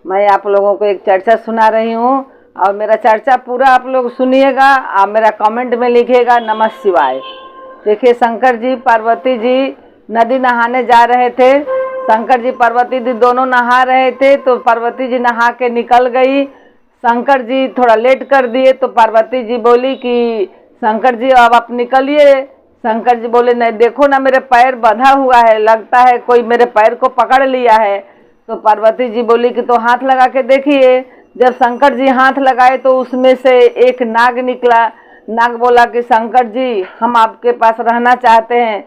मैं आप लोगों को एक चर्चा सुना रही हूँ और मेरा चर्चा पूरा आप लोग सुनिएगा। आप मेरा कमेंट में लिखिएगा नमः शिवाय। देखिए, शंकर जी पार्वती जी नदी नहाने जा रहे थे। शंकर जी पार्वती जी दोनों नहा रहे थे तो पार्वती जी नहा के निकल गई। शंकर जी थोड़ा लेट कर दिए तो पार्वती जी बोली कि शंकर जी अब आप निकलिए। शंकर जी बोले नहीं, देखो ना मेरे पैर बंधा हुआ है, लगता है कोई मेरे पैर को पकड़ लिया है। तो पार्वती जी बोली कि तो हाथ लगा के देखिए। जब शंकर जी हाथ लगाए तो उसमें से एक नाग निकला। नाग बोला कि शंकर जी हम आपके पास रहना चाहते हैं।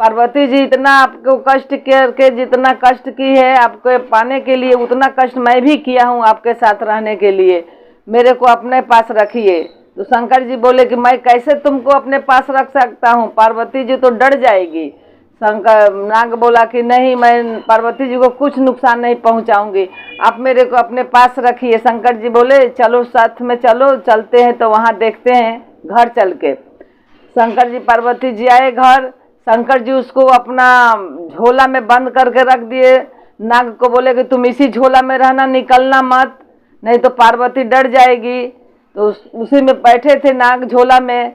पार्वती जी इतना आपको कष्ट करके जितना कष्ट की है आपको पाने के लिए उतना कष्ट मैं भी किया हूँ आपके साथ रहने के लिए, मेरे को अपने पास रखिए। तो शंकर जी बोले कि मैं कैसे तुमको अपने पास रख सकता हूँ, पार्वती जी तो डर जाएगी। शंकर नाग बोला कि नहीं, मैं पार्वती जी को कुछ नुकसान नहीं पहुँचाऊँगी, आप मेरे को अपने पास रखिए। शंकर जी बोले चलो साथ में चलो, चलते हैं तो वहाँ देखते हैं। घर चल के शंकर जी पार्वती जी आए घर। शंकर जी उसको अपना झोला में बंद करके रख दिए। नाग को बोले कि तुम इसी झोला में रहना, निकलना मत, नहीं तो पार्वती डर जाएगी। तो उसी में बैठे थे नाग झोला में।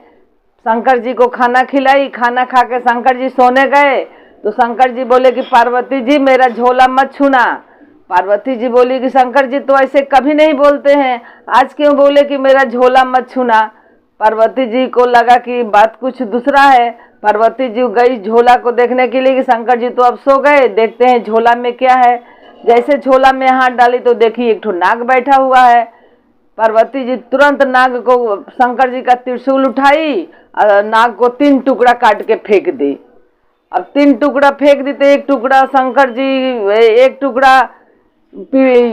शंकर जी को खाना खिलाई, खाना खा के शंकर जी सोने गए। तो शंकर जी बोले कि पार्वती जी मेरा झोला मत छूना। पार्वती जी बोली कि शंकर जी तो ऐसे कभी नहीं बोलते हैं, आज क्यों बोले कि मेरा झोला मत छूना। पार्वती जी को लगा कि बात कुछ दूसरा है। पार्वती जी गई झोला को देखने के लिए कि शंकर जी तो अब सो गए, देखते हैं झोला में क्या है। जैसे झोला में हाथ डाली तो देखी एक ठो नाग बैठा हुआ है। पार्वती जी तुरंत नाग को शंकर जी का त्रिशूल उठाई और नाग को 3 टुकड़ा काट के फेंक दी। अब 3 टुकड़ा फेंक दी तो एक टुकड़ा शंकर जी, एक टुकड़ा बेल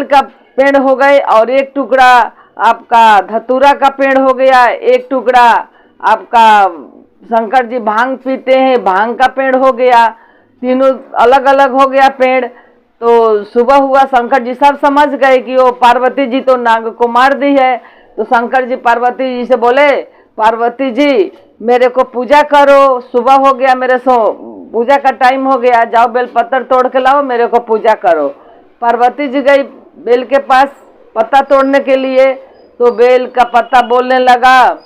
का पेड़ हो गए और एक टुकड़ा आपका धतूरा का पेड़ हो गया, एक टुकड़ा आपका शंकर जी भांग पीते हैं भांग का पेड़ हो गया। तीनों अलग अलग हो गया पेड़। तो सुबह हुआ, शंकर जी सब समझ गए कि वो पार्वती जी तो नाग को मार दी है। तो शंकर जी पार्वती जी से बोले पार्वती जी मेरे को पूजा करो, सुबह हो गया, मेरे सो पूजा का टाइम हो गया, जाओ बेल पत्तर तोड़ के लाओ, मेरे को पूजा करो। पार्वती जी गई बेल के पास पत्ता तोड़ने के लिए। तो बेल का पत्ता बोलने लगा,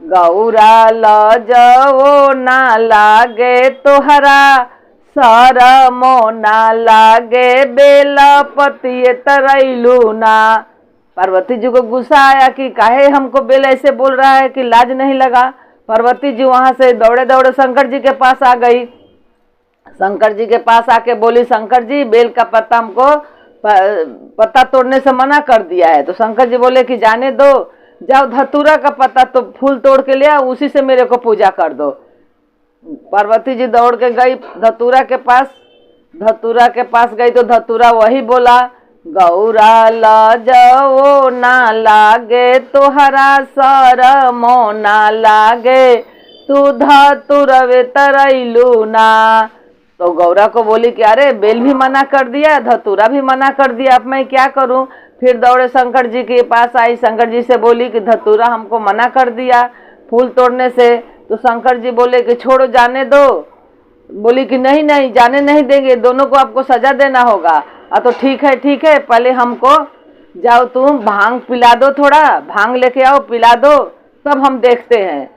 गौरा लजो ना लागे तोहरा, शरमो ना लागे बेला पतिये तरैलू ना। पार्वती जी को गुस्सा आया कि काहे हमको बेल ऐसे बोल रहा है कि लाज नहीं लगा। पार्वती जी वहां से दौड़े दौड़े शंकर जी के पास आ गई। शंकर जी के पास आके बोली शंकर जी बेल का पत्ता हमको पत्ता तोड़ने से मना कर दिया है। तो शंकर जी बोले कि जाने दो, जाओ धतूरा का पत्ता तो फूल तोड़ के ले आओ, उसी से मेरे को पूजा कर दो। पार्वती जी दौड़ के गई धतूरा के पास। धतूरा के पास गई तो धतूरा वही बोला, गौरा लजो ना लागे तोहरा, शरमो ना लागे तू धतुरवे तरैलू ना। तो गौरा को बोली कि अरे बेल भी मना कर दिया, धतूरा भी मना कर दिया, अब मैं क्या करूं। फिर दौड़े शंकर जी के पास आई। शंकर जी से बोली कि धतूरा हमको मना कर दिया फूल तोड़ने से। तो शंकर जी बोले कि छोड़ो, जाने दो। बोली कि नहीं नहीं, जाने नहीं देंगे, दोनों को आपको सजा देना होगा। तो ठीक है, पहले हमको जाओ तुम भांग पिला दो, थोड़ा भांग लेके आओ पिला दो, तब हम देखते हैं।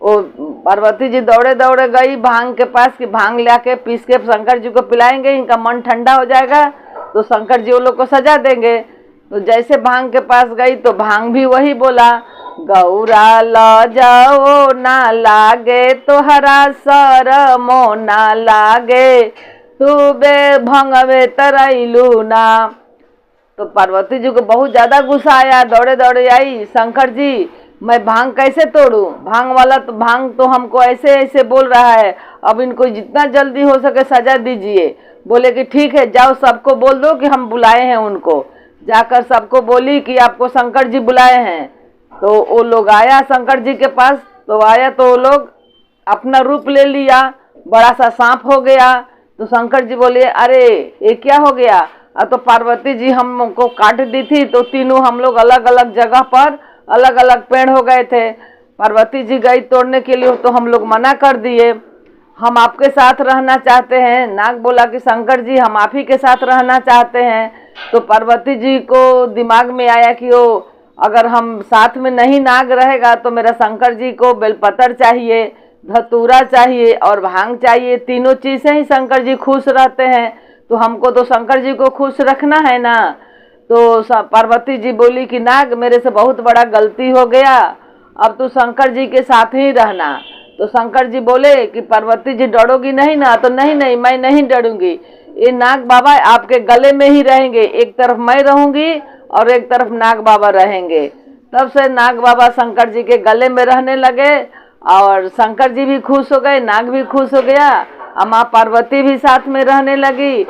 वो पार्वती जी दौड़े दौड़े गई भांग के पास कि भांग ला के पीस के शंकर जी को पिलाएंगे, इनका मन ठंडा हो जाएगा तो शंकर जी वो लोग को सजा देंगे। तो जैसे भांग के पास गई तो भांग भी वही बोला, गौरा लजो ना लागे तोहरा, शरमो ना लागे तू बे भंगवे तरैलू ना। तो पार्वती जी को बहुत ज्यादा गुस्सा आया, दौड़े दौड़े आई, शंकर जी मैं भांग कैसे तोड़ूं, भांग वाला तो भांग तो हमको ऐसे ऐसे बोल रहा है, अब इनको जितना जल्दी हो सके सजा दीजिए। बोले कि ठीक है, जाओ सबको बोल दो कि हम बुलाए हैं उनको। जाकर सबको बोली कि आपको शंकर जी बुलाए हैं। तो वो लोग आया शंकर जी के पास। तो आया तो वो लोग अपना रूप ले लिया, बड़ा सा सांप हो गया। तो शंकर जी बोले अरे ये क्या हो गया। तो पार्वती जी हमको काट दी थी तो तीनों हम लोग अलग अलग जगह पर अलग अलग पेड़ हो गए थे। पार्वती जी गई तोड़ने के लिए तो हम लोग मना कर दिए। हम आपके साथ रहना चाहते हैं। नाग बोला कि शंकर जी हम आप ही के साथ रहना चाहते हैं। तो पार्वती जी को दिमाग में आया कि वो अगर हम साथ में नहीं नाग रहेगा तो मेरा शंकर जी को बेलपत्र चाहिए, धतूरा चाहिए और भांग चाहिए। तीनों चीज से ही शंकर जी खुश रहते हैं, तो हमको तो शंकर जी को खुश रखना है ना। तो पार्वती जी बोली कि नाग मेरे से बहुत बड़ा गलती हो गया, अब तू शंकर जी के साथ ही रहना। तो शंकर जी बोले कि पार्वती जी डरोगी नहीं ना? तो नहीं नहीं मैं नहीं डरूंगी, ये नाग बाबा आपके गले में ही रहेंगे, एक तरफ मैं रहूंगी और एक तरफ नाग बाबा रहेंगे। तब से नाग बाबा शंकर जी के गले में रहने लगे और शंकर जी भी खुश हो गए, नाग भी खुश हो गया और माँ पार्वती भी साथ में रहने लगी।